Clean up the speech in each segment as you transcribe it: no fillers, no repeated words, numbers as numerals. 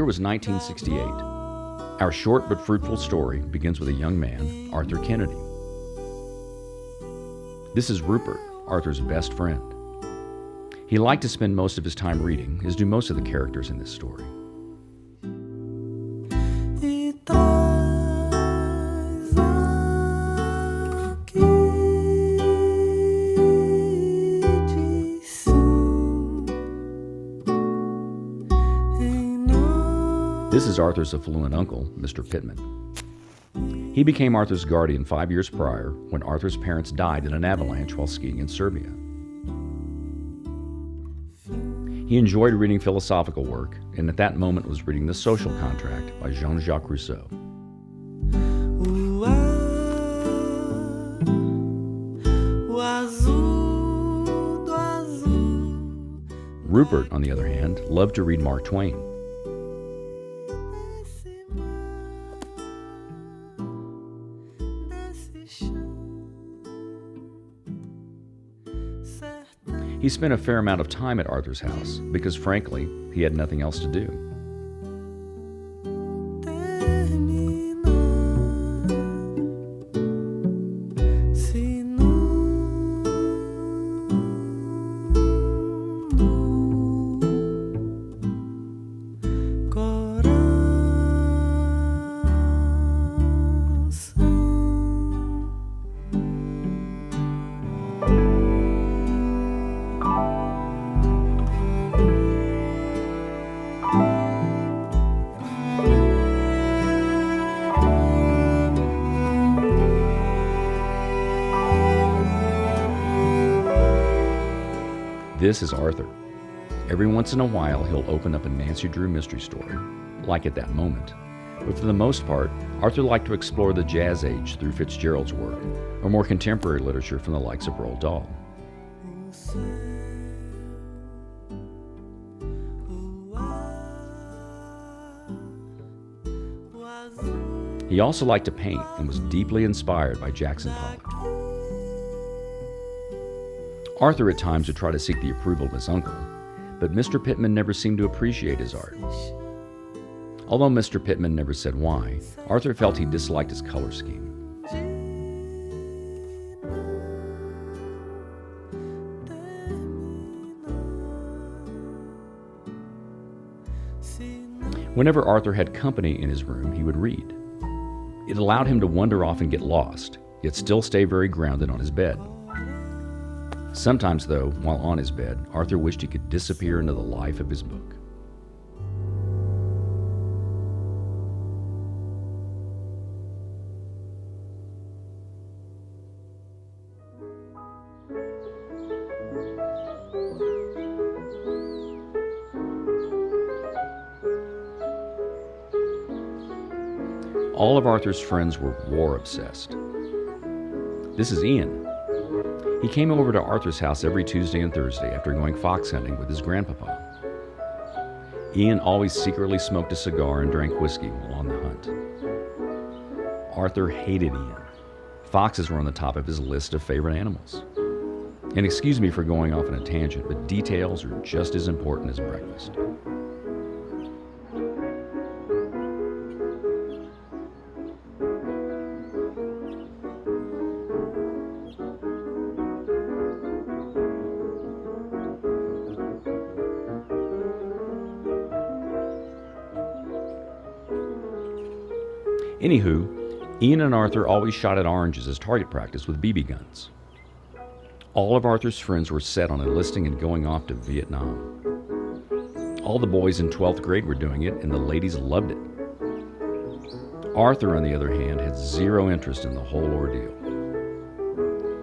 was 1968. Our short but fruitful story begins with a young man, Arthur Kennedy. This is Rupert, Arthur's best friend. He liked to spend most of his time reading, as do most of the characters in this story. This is Arthur's affluent uncle, Mr. Pittman. He became Arthur's guardian 5 years prior when Arthur's parents died in an avalanche while skiing in Serbia. He enjoyed reading philosophical work, and at that moment was reading The Social Contract by Jean-Jacques Rousseau. Rupert, on the other hand, loved to read Mark Twain. He spent a fair amount of time at Arthur's house because, frankly, he had nothing else to do. This is Arthur. Every once in a while, he'll open up a Nancy Drew mystery story, like at that moment. But for the most part, Arthur liked to explore the Jazz Age through Fitzgerald's work, or more contemporary literature from the likes of Roald Dahl. He also liked to paint and was deeply inspired by Jackson Pollock. Arthur at times would try to seek the approval of his uncle, but Mr. Pittman never seemed to appreciate his art. Although Mr. Pittman never said why, Arthur felt he disliked his color scheme. Whenever Arthur had company in his room, he would read. It allowed him to wander off and get lost, yet still stay very grounded on his bed. Sometimes, though, while on his bed, Arthur wished he could disappear into the life of his book. All of Arthur's friends were war-obsessed. This is Ian. He came over to Arthur's house every Tuesday and Thursday after going fox hunting with his grandpapa. Ian always secretly smoked a cigar and drank whiskey while on the hunt. Arthur hated Ian. Foxes were on the top of his list of favorite animals. And excuse me for going off on a tangent, but details are just as important as breakfast. Anywho, Ian and Arthur always shot at oranges as target practice with BB guns. All of Arthur's friends were set on enlisting and going off to Vietnam. All the boys in 12th grade were doing it, and the ladies loved it. Arthur, on the other hand, had zero interest in the whole ordeal.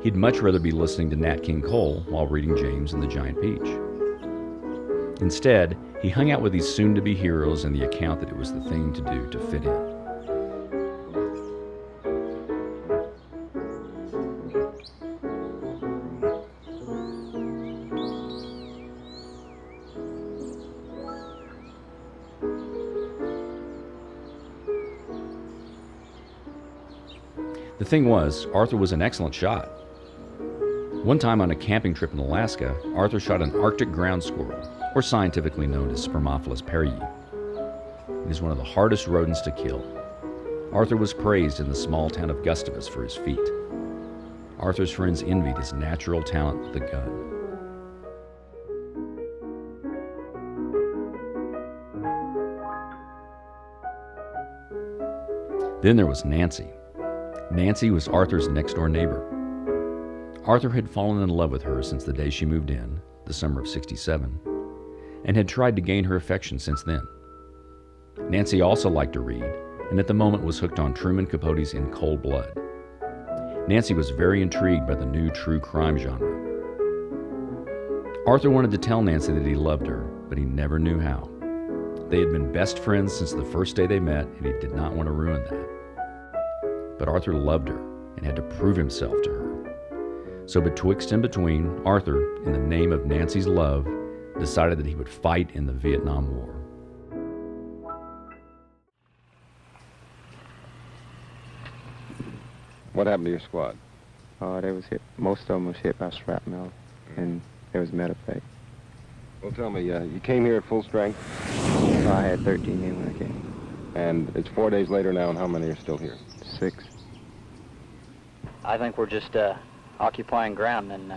He'd much rather be listening to Nat King Cole while reading James and the Giant Peach. Instead, he hung out with these soon-to-be heroes and the account that it was the thing to do to fit in. The thing was, Arthur was an excellent shot. One time on a camping trip in Alaska, Arthur shot an Arctic ground squirrel, or scientifically known as Spermophilus perryi. It is one of the hardest rodents to kill. Arthur was praised in the small town of Gustavus for his feat. Arthur's friends envied his natural talent with the gun. Then there was Nancy. Nancy was Arthur's next-door neighbor. Arthur had fallen in love with her since the day she moved in, the summer of '67, and had tried to gain her affection since then. Nancy also liked to read, and at the moment was hooked on Truman Capote's In Cold Blood. Nancy was very intrigued by the new true crime genre. Arthur wanted to tell Nancy that he loved her, but he never knew how. They had been best friends since the first day they met, and he did not want to ruin that. But Arthur loved her and had to prove himself to her. So betwixt and between, Arthur, in the name of Nancy's love, decided that he would fight in the Vietnam War. What happened to your squad? They was hit. Most of them was hit by shrapnel, and there was medevac. Well, tell me, you came here at full strength? So I had 13 men when I came. And it's 4 days later now, and how many are still here? 6. I think we're just occupying ground and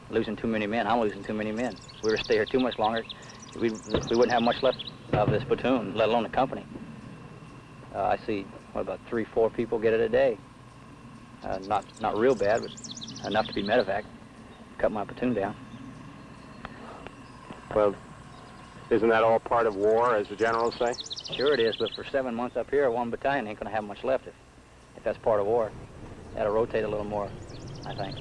losing too many men. I'm losing too many men. If we were to stay here too much longer, we wouldn't have much left of this platoon, let alone the company. I see, what, about 3-4 people get it a day. Not real bad, but enough to be medevac. Cut my platoon down. Well, isn't that all part of war, as the generals say? Sure it is, but for 7 months up here, one battalion ain't going to have much left if that's part of war. That'll rotate a little more, I think.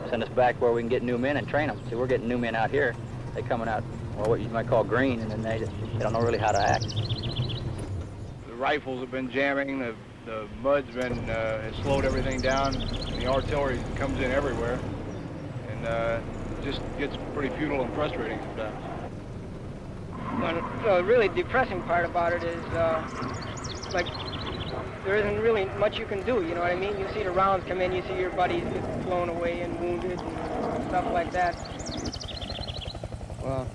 Send us back where we can get new men and train them. See, we're getting new men out here. They're coming out, well, what you might call green, and then they don't know really how to act. The rifles have been jamming, the mud's been, has slowed everything down, the artillery comes in everywhere, and it just gets pretty futile and frustrating sometimes. Well, the really depressing part about it is, like, there isn't really much you can do, you know what I mean? You see the rounds come in, you see your buddies get blown away and wounded and stuff like that. Well,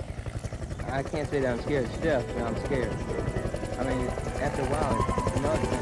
I can't say that I'm scared stiff, but I'm scared. I mean, after a while, you know, it's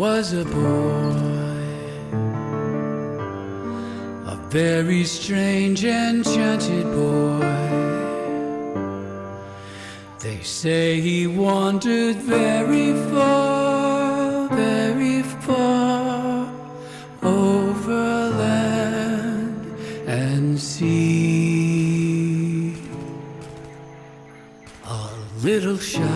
was a boy, a very strange, enchanted boy. They say he wandered very far over land and sea. A little shy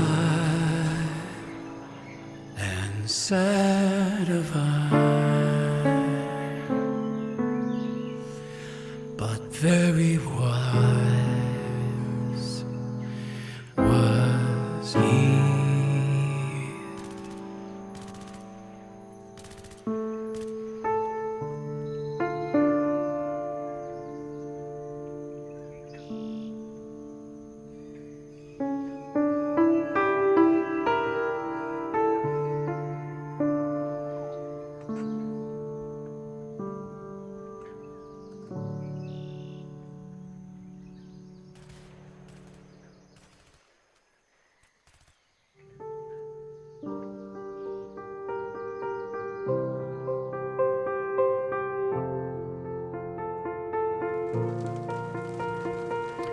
and sad of eye, but very wise was he.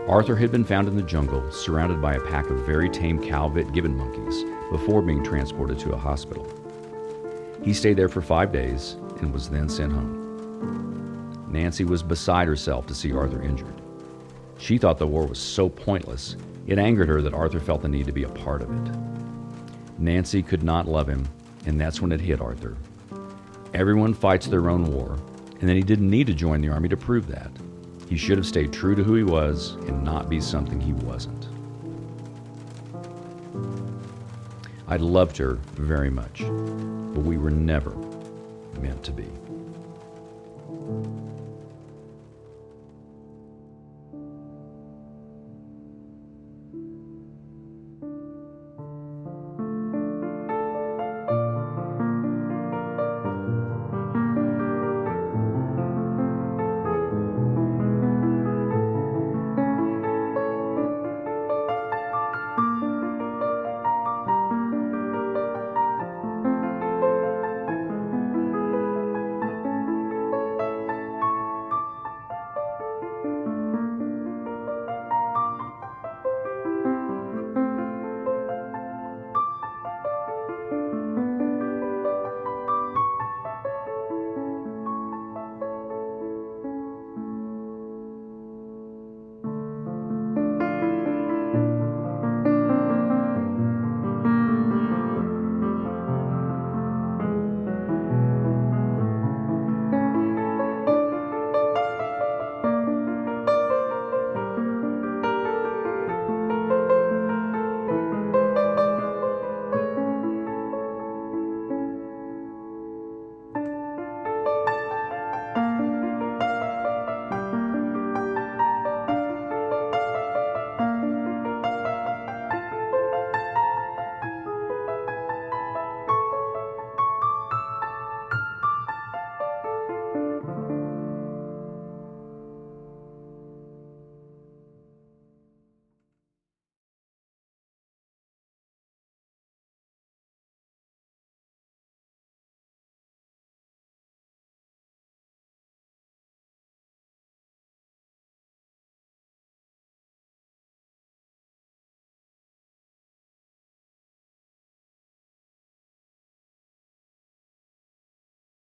Arthur had been found in the jungle, surrounded by a pack of very tame Calvet gibbon monkeys, before being transported to a hospital. He stayed there for 5 days and was then sent home. Nancy was beside herself to see Arthur injured. She thought the war was so pointless, it angered her that Arthur felt the need to be a part of it. Nancy could not love him, and that's when it hit Arthur. Everyone fights their own war, and then he didn't need to join the army to prove that. He should have stayed true to who he was and not be something he wasn't. I loved her very much, but we were never meant to be.